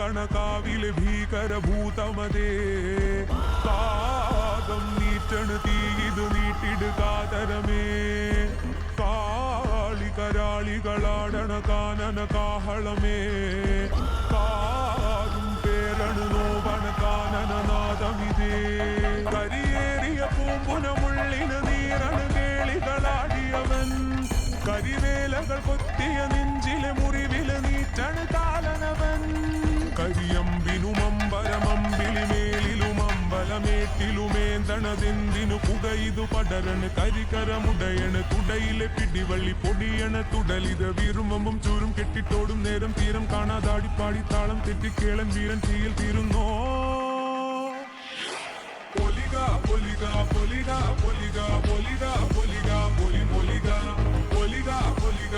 കണകാവിലെ ഭീകരഭൂതമതേ കാകം നീറ്റണ് തീയിത് നീട്ടിടുകാതരമേ കാളികരാളികളാടണ കാനന കാഹളമേ കാരും പേരണു നോവണ കാനനനാദമിതേ കരിയേറിയ പൂമ്പുനമുള്ളിന് നീരണു കേളികളാടിയവൻ കരിവേലകൾ കൊത്തിയ നെഞ്ചിലെ മുറിവില് നീറ്റണ് കാലനവൻ കരിയമ്പിനുമമ്പരമമ്പിളി മേലിലുമമ്പലമേട്ടിലുമേന്തണതെന്തിനു പുകയിതു പടരണ് കരികരമുടയണ് തുടയിലെ പിടിവള്ളി പൊടിയണ തുടലിത് വീറുമ്പും ചൂരും കെട്ടിട്ടോടും നേരം തീരം കാണാതാടിപ്പാടി താളം തെറ്റിക്കേളൻ വീരൻ തീയിൽ തീരുന്നോ പൊലിക പൊലിക പൊലിക പൊലിക പൊലിക പൊലിക പൊലി പൊലിക പൊലിക പൊലിക